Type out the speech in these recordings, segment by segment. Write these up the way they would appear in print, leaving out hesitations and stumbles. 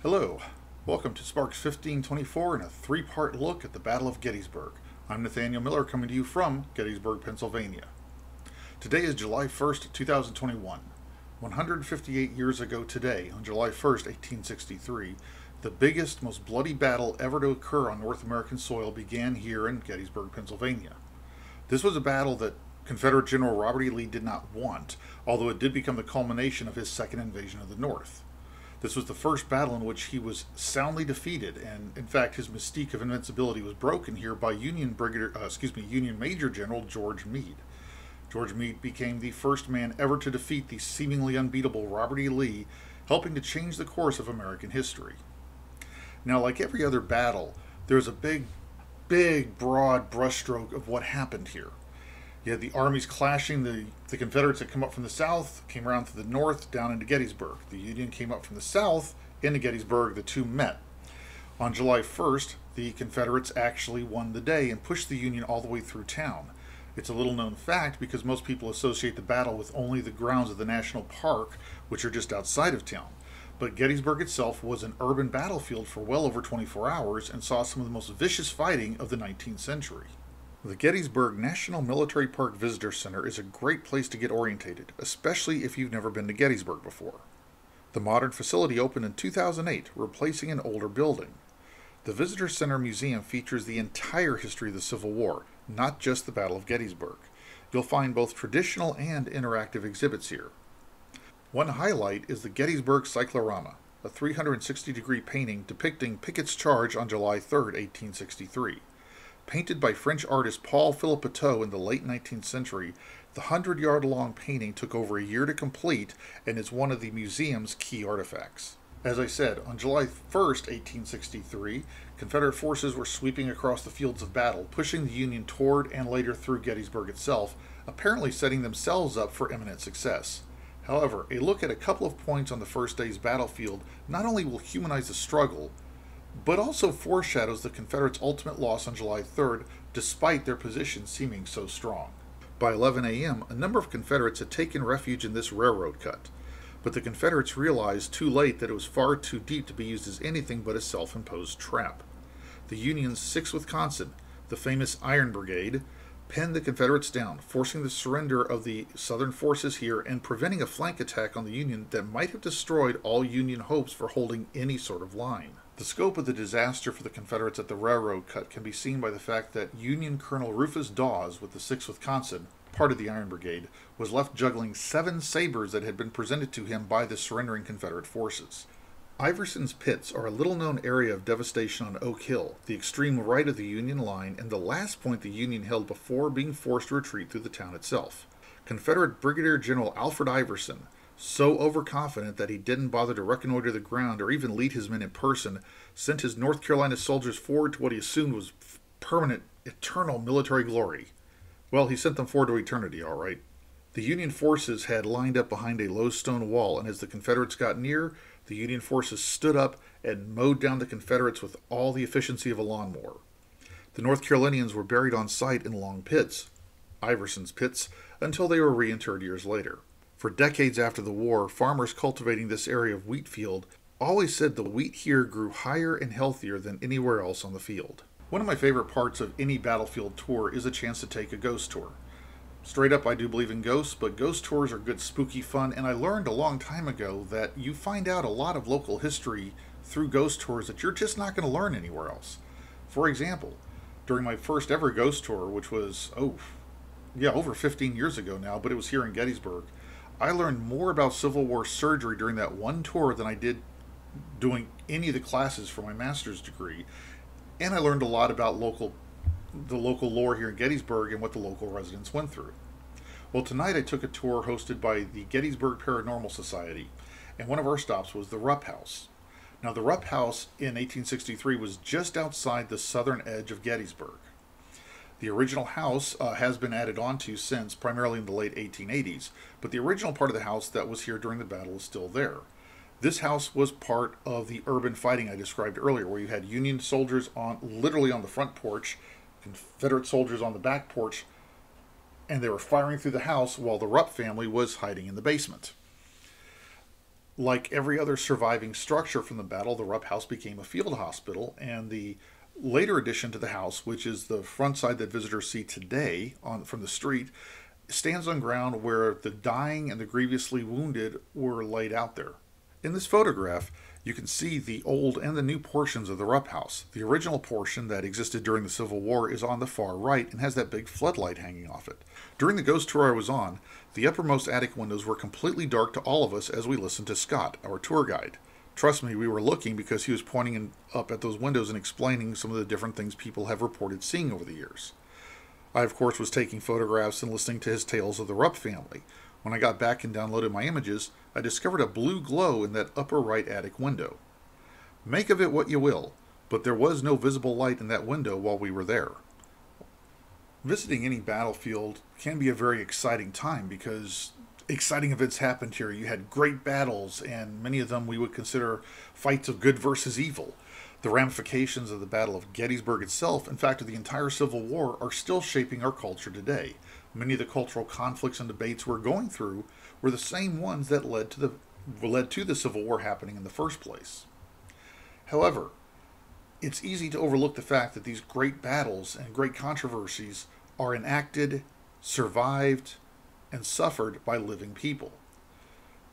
Hello, welcome to Sparks 1524 and a three-part look at the Battle of Gettysburg. I'm Nathaniel Miller coming to you from Gettysburg, Pennsylvania. Today is July 1st, 2021. 158 years ago today, on July 1st, 1863, the biggest, most bloody battle ever to occur on North American soil began here in Gettysburg, Pennsylvania. This was a battle that Confederate General Robert E. Lee did not want, although it did become the culmination of his second invasion of the North. This was the first battle in which he was soundly defeated, and in fact, his mystique of invincibility was broken here by Union Major General George Meade. George Meade became the first man ever to defeat the seemingly unbeatable Robert E. Lee, helping to change the course of American history. Now, like every other battle, there's a big, broad brushstroke of what happened here. You had the armies clashing. The Confederates had come up from the south, came around to the north, down into Gettysburg. The Union came up from the south into Gettysburg. The two met. On July 1st, the Confederates actually won the day and pushed the Union all the way through town. It's a little known fact because most people associate the battle with only the grounds of the National Park, which are just outside of town. But Gettysburg itself was an urban battlefield for well over 24 hours and saw some of the most vicious fighting of the 19th century. The Gettysburg National Military Park Visitor Center is a great place to get orientated, especially if you've never been to Gettysburg before. The modern facility opened in 2008, replacing an older building. The Visitor Center Museum features the entire history of the Civil War, not just the Battle of Gettysburg. You'll find both traditional and interactive exhibits here. One highlight is the Gettysburg Cyclorama, a 360-degree painting depicting Pickett's charge on July 3, 1863. Painted by French artist Paul Philippeteau in the late 19th century, the 100-yard-long painting took over a year to complete and is one of the museum's key artifacts. As I said, on July 1st, 1863, Confederate forces were sweeping across the fields of battle, pushing the Union toward and later through Gettysburg itself, apparently setting themselves up for imminent success. However, a look at a couple of points on the first day's battlefield not only will humanize the struggle, but also foreshadows the Confederates' ultimate loss on July 3rd, despite their position seeming so strong. By 11 a.m., a number of Confederates had taken refuge in this railroad cut, but the Confederates realized too late that it was far too deep to be used as anything but a self-imposed trap. The Union's 6th Wisconsin, the famous Iron Brigade, pinned the Confederates down, forcing the surrender of the Southern forces here and preventing a flank attack on the Union that might have destroyed all Union hopes for holding any sort of line. The scope of the disaster for the Confederates at the railroad cut can be seen by the fact that Union Colonel Rufus Dawes with the 6th Wisconsin, part of the Iron Brigade, was left juggling 7 sabers that had been presented to him by the surrendering Confederate forces. Iverson's pits are a little-known area of devastation on Oak Hill, the extreme right of the Union line and the last point the Union held before being forced to retreat through the town itself. Confederate Brigadier General Alfred Iverson, so overconfident that he didn't bother to reconnoiter the ground or even lead his men in person, sent his North Carolina soldiers forward to what he assumed was permanent, eternal military glory. Well, he sent them forward to eternity, all right. The Union forces had lined up behind a low stone wall, and as the Confederates got near, the Union forces stood up and mowed down the Confederates with all the efficiency of a lawnmower. The North Carolinians were buried on site in long pits, Iverson's pits, until they were reinterred years later. For decades after the war, farmers cultivating this area of wheat field always said the wheat here grew higher and healthier than anywhere else on the field. One of my favorite parts of any battlefield tour is a chance to take a ghost tour. Straight up, I do believe in ghosts, but ghost tours are good spooky fun, and I learned a long time ago that you find out a lot of local history through ghost tours that you're just not going to learn anywhere else. For example, during my first ever ghost tour, which was, over 15 years ago now, but it was here in Gettysburg, I learned more about Civil War surgery during that one tour than I did doing any of the classes for my master's degree, and I learned a lot about the local lore here in Gettysburg and what the local residents went through. Well, tonight I took a tour hosted by the Gettysburg Paranormal Society, and one of our stops was the Rupp House. Now, the Rupp House in 1863 was just outside the southern edge of Gettysburg. The original house has been added onto since, primarily in the late 1880s, but the original part of the house that was here during the battle is still there. This house was part of the urban fighting I described earlier, where you had Union soldiers literally on the front porch, Confederate soldiers on the back porch, and they were firing through the house while the Rupp family was hiding in the basement. Like every other surviving structure from the battle, the Rupp House became a field hospital, and the later addition to the house, which is the front side that visitors see today from the street, stands on ground where the dying and the grievously wounded were laid out there. In this photograph, you can see the old and the new portions of the Rupp House. The original portion that existed during the Civil War is on the far right and has that big floodlight hanging off it. During the ghost tour I was on, the uppermost attic windows were completely dark to all of us as we listened to Scott, our tour guide. Trust me, we were looking because he was pointing up at those windows and explaining some of the different things people have reported seeing over the years. I, of course, was taking photographs and listening to his tales of the Rupp family. When I got back and downloaded my images, I discovered a blue glow in that upper right attic window. Make of it what you will, but there was no visible light in that window while we were there. Visiting any battlefield can be a very exciting time because exciting events happened here. You had great battles, and many of them we would consider fights of good versus evil. The ramifications of the Battle of Gettysburg itself, in fact, of the entire Civil War, are still shaping our culture today. Many of the cultural conflicts and debates we're going through were the same ones that led to the Civil War happening in the first place. However, it's easy to overlook the fact that these great battles and great controversies are enacted, survived, and suffered by living people.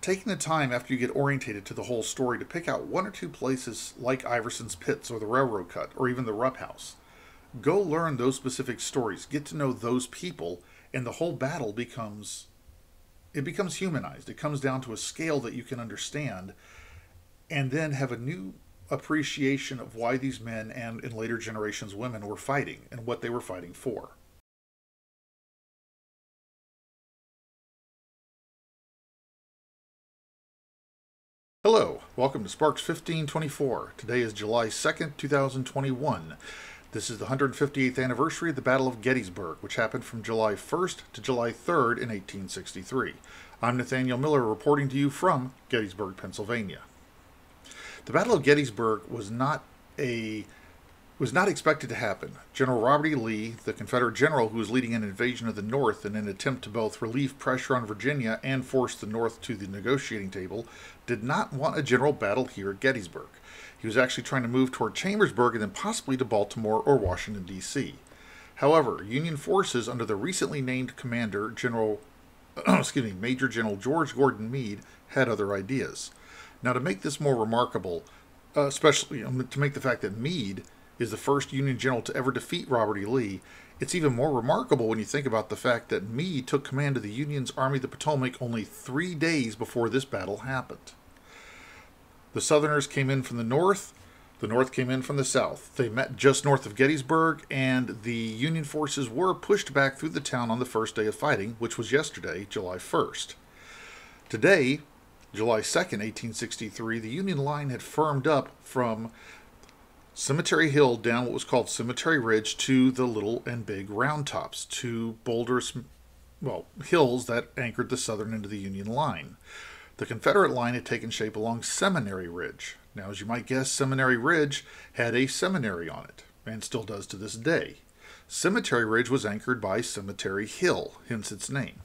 Taking the time after you get orientated to the whole story to pick out one or two places like Iverson's pits or the railroad cut or even the Rupp House. Go learn those specific stories, get to know those people, and the whole battle becomes humanized. It comes down to a scale that you can understand, and then have a new appreciation of why these men and in later generations women were fighting and what they were fighting for. Hello, welcome to Sparks 1524. Today is July 2nd, 2021. This is the 158th anniversary of the Battle of Gettysburg, which happened from July 1st to July 3rd in 1863. I'm Nathaniel Miller reporting to you from Gettysburg, Pennsylvania. The Battle of Gettysburg was not expected to happen. General Robert E. Lee, the Confederate general who was leading an invasion of the North in an attempt to both relieve pressure on Virginia and force the North to the negotiating table, did not want a general battle here at Gettysburg. He was actually trying to move toward Chambersburg and then possibly to Baltimore or Washington, D.C. However, Union forces under the recently named commander, Major General George Gordon Meade, had other ideas. Now, to make this more remarkable, especially to make the fact that Meade is the first Union general to ever defeat Robert E. Lee, it's even more remarkable when you think about the fact that Meade took command of the Union's Army of the Potomac only 3 days before this battle happened. The Southerners came in from the North came in from the South. They met just north of Gettysburg, and the Union forces were pushed back through the town on the first day of fighting, which was yesterday, July 1st. Today, July 2nd, 1863, the Union line had firmed up from Cemetery Hill down what was called Seminary Ridge to the Little and Big Round Tops, two hills that anchored the southern end of the Union line. The Confederate line had taken shape along Seminary Ridge. Now, as you might guess, Seminary Ridge had a seminary on it, and still does to this day. Cemetery Ridge was anchored by Cemetery Hill, hence its name.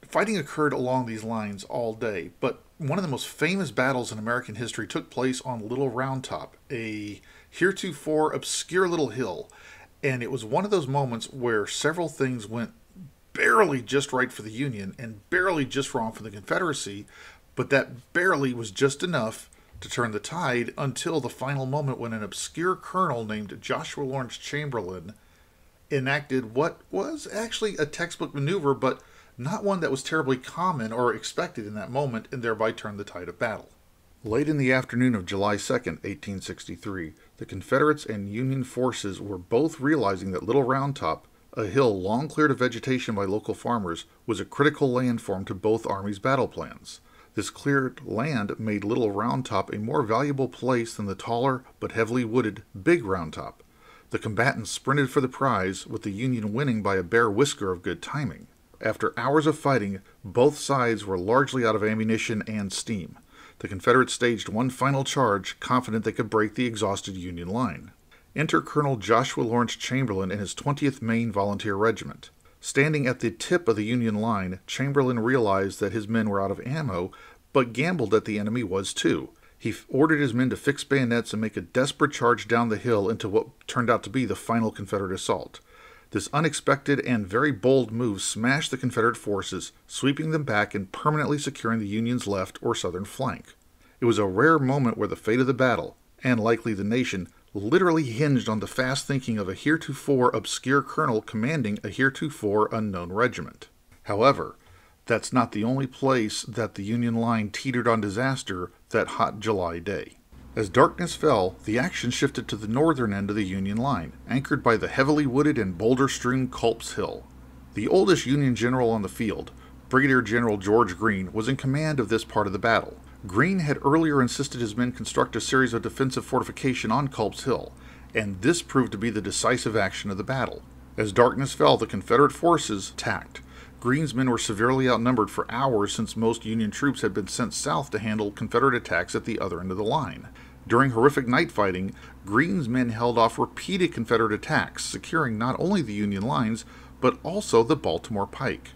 Fighting occurred along these lines all day, but one of the most famous battles in American history took place on Little Round Top, a heretofore obscure little hill, and it was one of those moments where several things went barely just right for the Union and barely just wrong for the Confederacy, but that barely was just enough to turn the tide until the final moment when an obscure colonel named Joshua Lawrence Chamberlain enacted what was actually a textbook maneuver, but not one that was terribly common or expected in that moment, and thereby turned the tide of battle. Late in the afternoon of July 2nd, 1863, the Confederates and Union forces were both realizing that Little Round Top, a hill long cleared of vegetation by local farmers, was a critical landform to both armies' battle plans. This cleared land made Little Round Top a more valuable place than the taller but heavily wooded Big Round Top. The combatants sprinted for the prize, with the Union winning by a bare whisker of good timing. After hours of fighting, both sides were largely out of ammunition and steam. The Confederates staged one final charge, confident they could break the exhausted Union line. Enter Colonel Joshua Lawrence Chamberlain and his 20th Maine Volunteer Regiment. Standing at the tip of the Union line, Chamberlain realized that his men were out of ammo, but gambled that the enemy was too. He ordered his men to fix bayonets and make a desperate charge down the hill into what turned out to be the final Confederate assault. This unexpected and very bold move smashed the Confederate forces, sweeping them back and permanently securing the Union's left or southern flank. It was a rare moment where the fate of the battle, and likely the nation, literally hinged on the fast thinking of a heretofore obscure colonel commanding a heretofore unknown regiment. However, that's not the only place that the Union line teetered on disaster that hot July day. As darkness fell, the action shifted to the northern end of the Union line, anchored by the heavily wooded and boulder-strewn Culp's Hill. The oldest Union general on the field, Brigadier General George Greene, was in command of this part of the battle. Greene had earlier insisted his men construct a series of defensive fortifications on Culp's Hill, and this proved to be the decisive action of the battle. As darkness fell, the Confederate forces attacked. Greene's men were severely outnumbered for hours since most Union troops had been sent south to handle Confederate attacks at the other end of the line. During horrific night fighting, Greene's men held off repeated Confederate attacks, securing not only the Union lines, but also the Baltimore Pike.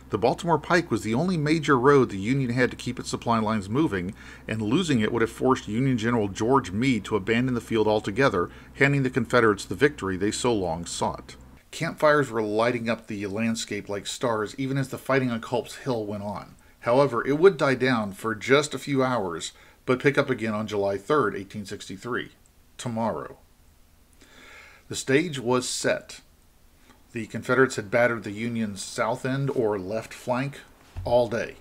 The Baltimore Pike was the only major road the Union had to keep its supply lines moving, and losing it would have forced Union General George Meade to abandon the field altogether, handing the Confederates the victory they so long sought. Campfires were lighting up the landscape like stars even as the fighting on Culp's Hill went on. However, it would die down for just a few hours, but pick up again on July 3rd, 1863, tomorrow. The stage was set. The Confederates had battered the Union's south end or left flank all day.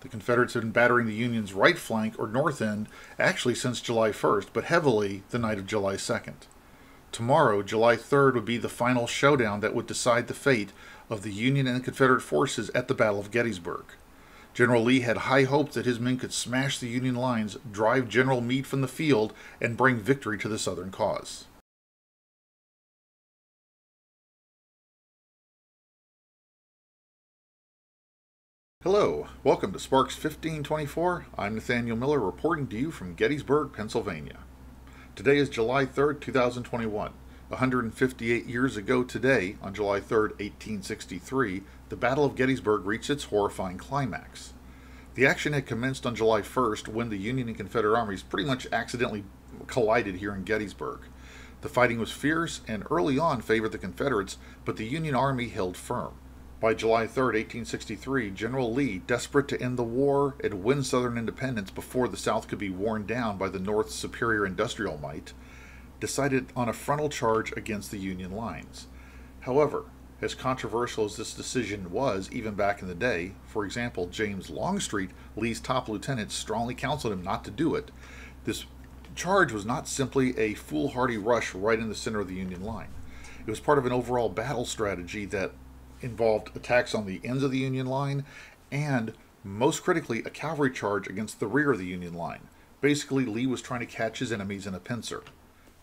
The Confederates had been battering the Union's right flank or north end actually since July 1st, but heavily the night of July 2nd. Tomorrow, July 3rd, would be the final showdown that would decide the fate of the Union and Confederate forces at the Battle of Gettysburg. General Lee had high hopes that his men could smash the Union lines, drive General Meade from the field, and bring victory to the Southern cause. Hello, welcome to Sparks 1524. I'm Nathaniel Miller reporting to you from Gettysburg, Pennsylvania. Today is July 3rd, 2021. 158 years ago today, on July 3rd, 1863, the Battle of Gettysburg reached its horrifying climax. The action had commenced on July 1st when the Union and Confederate armies pretty much accidentally collided here in Gettysburg. The fighting was fierce and early on favored the Confederates, but the Union Army held firm. By July 3, 1863, General Lee, desperate to end the war and win Southern independence before the South could be worn down by the North's superior industrial might, decided on a frontal charge against the Union lines. However, as controversial as this decision was even back in the day, for example, James Longstreet, Lee's top lieutenant, strongly counseled him not to do it. This charge was not simply a foolhardy rush right in the center of the Union line. It was part of an overall battle strategy that involved attacks on the ends of the Union line and, most critically, a cavalry charge against the rear of the Union line. Basically, Lee was trying to catch his enemies in a pincer.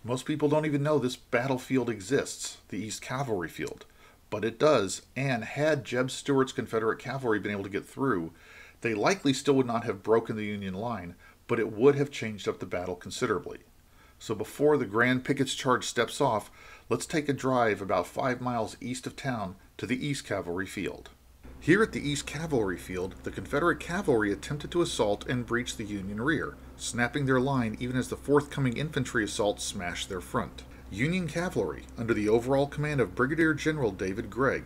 Most people don't even know this battlefield exists, the East Cavalry Field, but it does, and had Jeb Stuart's Confederate cavalry been able to get through, they likely still would not have broken the Union line, but it would have changed up the battle considerably. So before the Grand Pickett's charge steps off, let's take a drive about 5 miles east of town to the East Cavalry Field. Here at the East Cavalry Field, the Confederate cavalry attempted to assault and breach the Union rear, snapping their line even as the forthcoming infantry assault smashed their front. Union cavalry, under the overall command of Brigadier General David Gregg,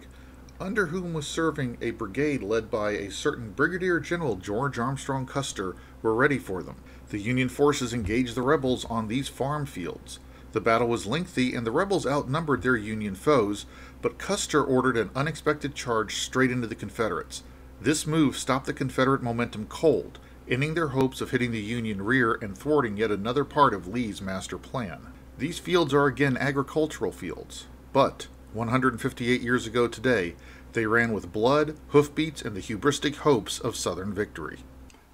under whom was serving a brigade led by a certain Brigadier General George Armstrong Custer, were ready for them. The Union forces engaged the rebels on these farm fields. The battle was lengthy and the rebels outnumbered their Union foes, but Custer ordered an unexpected charge straight into the Confederates. This move stopped the Confederate momentum cold, ending their hopes of hitting the Union rear and thwarting yet another part of Lee's master plan. These fields are again agricultural fields, but 158 years ago today, they ran with blood, hoofbeats, and the hubristic hopes of Southern victory.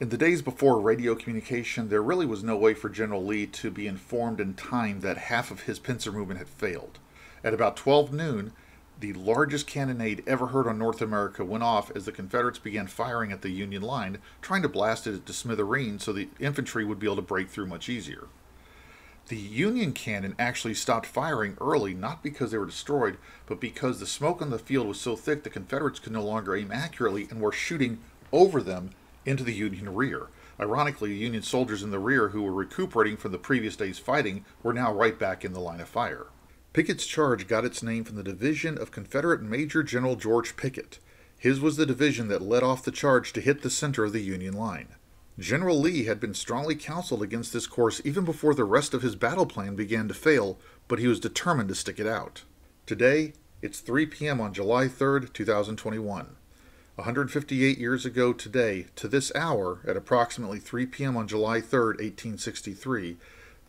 In the days before radio communication, there really was no way for General Lee to be informed in time that half of his pincer movement had failed. At about 12 noon, the largest cannonade ever heard on North America went off as the Confederates began firing at the Union line, trying to blast it to smithereens so the infantry would be able to break through much easier. The Union cannon actually stopped firing early, not because they were destroyed, but because the smoke on the field was so thick the Confederates could no longer aim accurately and were shooting over them into the Union rear. Ironically, Union soldiers in the rear who were recuperating from the previous day's fighting were now right back in the line of fire. Pickett's charge got its name from the division of Confederate Major General George Pickett. His was the division that led off the charge to hit the center of the Union line. General Lee had been strongly counseled against this course even before the rest of his battle plan began to fail, but he was determined to stick it out. Today, it's 3 p.m. on July 3rd, 2021. 158 years ago today, to this hour, at approximately 3 p.m. on July 3rd, 1863,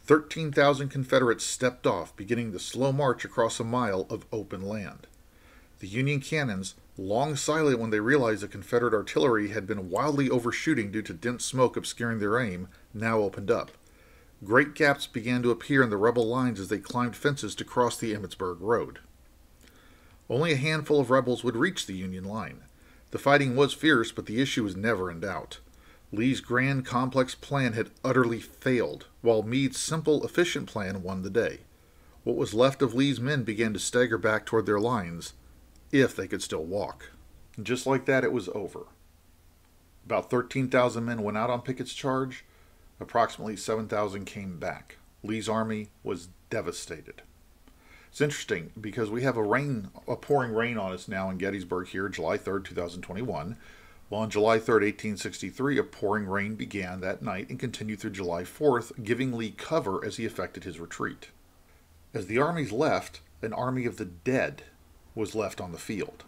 13,000 Confederates stepped off, beginning the slow march across a mile of open land. The Union cannons, long silent when they realized the Confederate artillery had been wildly overshooting due to dense smoke obscuring their aim, now opened up. Great gaps began to appear in the rebel lines as they climbed fences to cross the Emmitsburg Road. Only a handful of rebels would reach the Union line. The fighting was fierce, but the issue was never in doubt. Lee's grand, complex plan had utterly failed, while Meade's simple, efficient plan won the day. What was left of Lee's men began to stagger back toward their lines, if they could still walk. And just like that, it was over. About 13,000 men went out on Pickett's charge. Approximately 7,000 came back. Lee's army was devastated. It's interesting because we have a pouring rain on us now in Gettysburg here, July 3rd, 2021. Well, on July 3rd, 1863, a pouring rain began that night and continued through July 4th, giving Lee cover as he effected his retreat. As the armies left, an army of the dead was left on the field.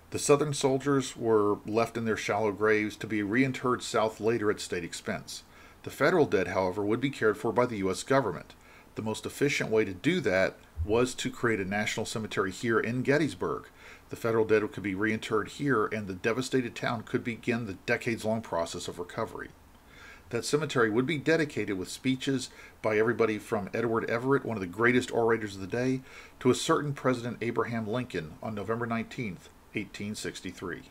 The Southern soldiers were left in their shallow graves to be reinterred south later at state expense. The Federal dead, however, would be cared for by the U.S. government. The most efficient way to do that was to create a national cemetery here in Gettysburg. The Federal dead could be reinterred here, and the devastated town could begin the decades-long process of recovery. That cemetery would be dedicated with speeches by everybody from Edward Everett, one of the greatest orators of the day, to a certain President Abraham Lincoln on November 19th, 1863.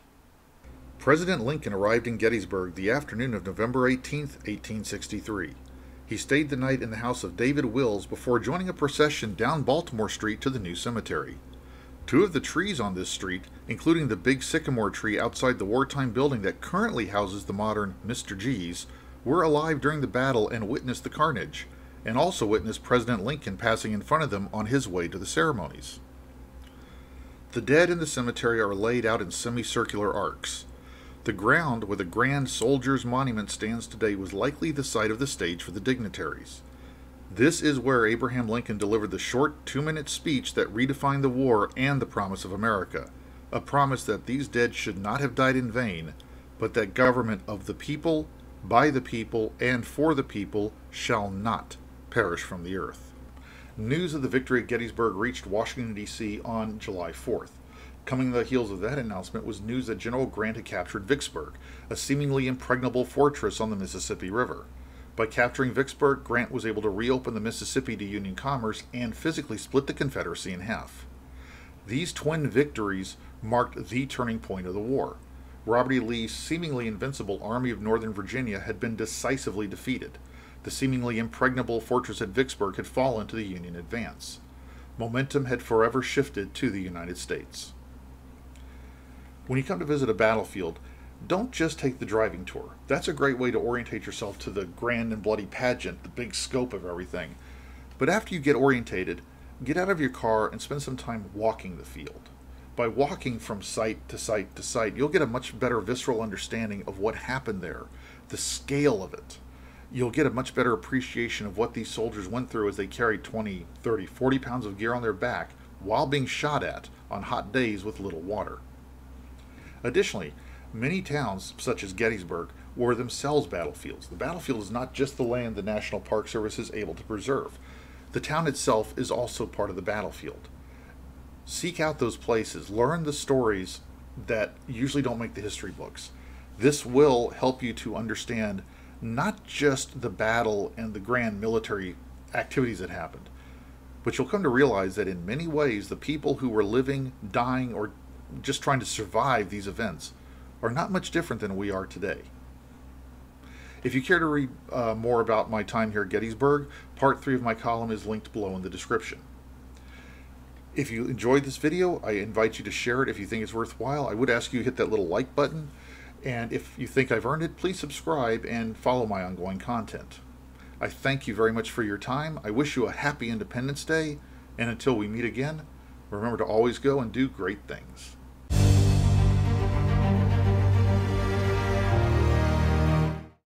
President Lincoln arrived in Gettysburg the afternoon of November 18th, 1863. He stayed the night in the house of David Wills before joining a procession down Baltimore Street to the new cemetery. Two of the trees on this street, including the big sycamore tree outside the wartime building that currently houses the modern Mr. G's, were alive during the battle and witnessed the carnage, and also witnessed President Lincoln passing in front of them on his way to the ceremonies. The dead in the cemetery are laid out in semicircular arcs. The ground where the Grand Soldiers' Monument stands today was likely the site of the stage for the dignitaries. This is where Abraham Lincoln delivered the short 2-minute speech that redefined the war and the promise of America, a promise that these dead should not have died in vain, but that government of the people, by the people, and for the people shall not perish from the earth. News of the victory at Gettysburg reached Washington, D.C. on July 4th. Coming on the heels of that announcement was news that General Grant had captured Vicksburg, a seemingly impregnable fortress on the Mississippi River. By capturing Vicksburg, Grant was able to reopen the Mississippi to Union commerce and physically split the Confederacy in half. These twin victories marked the turning point of the war. Robert E. Lee's seemingly invincible Army of Northern Virginia had been decisively defeated. The seemingly impregnable fortress at Vicksburg had fallen to the Union advance. Momentum had forever shifted to the United States. When you come to visit a battlefield, don't just take the driving tour. That's a great way to orientate yourself to the grand and bloody pageant, the big scope of everything. But after you get orientated, get out of your car and spend some time walking the field. By walking from site to site to site, you'll get a much better visceral understanding of what happened there, the scale of it. You'll get a much better appreciation of what these soldiers went through as they carried 20, 30, 40 pounds of gear on their back while being shot at on hot days with little water. Additionally, many towns, such as Gettysburg, were themselves battlefields. The battlefield is not just the land the National Park Service is able to preserve. The town itself is also part of the battlefield. Seek out those places. Learn the stories that usually don't make the history books. This will help you to understand not just the battle and the grand military activities that happened, but you'll come to realize that in many ways the people who were living, dying, or just trying to survive these events are not much different than we are today. If you care to read more about my time here at Gettysburg, part 3 of my column is linked below in the description. If you enjoyed this video, I invite you to share it if you think it's worthwhile. I would ask you to hit that little like button And if you think I've earned it, please subscribe and follow my ongoing content. I thank you very much for your time. I wish you a happy Independence Day, and until we meet again, remember to always go and do great things.